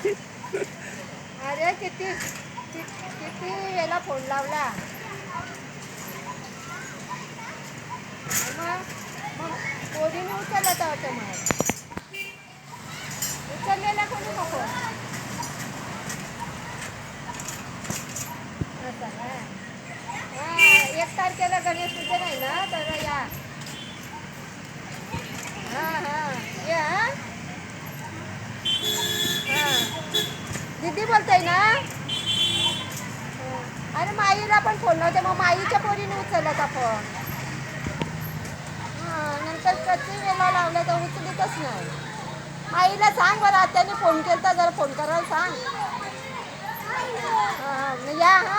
अरे किती वेळेला फोन लावला. मग मग पोरीने उचलला तर मग उचललेला कोणी नको असं ना. हां 1 तारखेला गणेश पूजन आहे ना तर या. हां हां ये हां हां दीदी बोलताय ना. अरे माईला पण फोन लावते मग माईच्या पोरीने उचलला का फोन. हां नंतर किती वेळा लावलं तर उचलतच नाही. आईला सांग बरं आत्याने फोन केला जरा फोन करायला सांग. हां हां या हां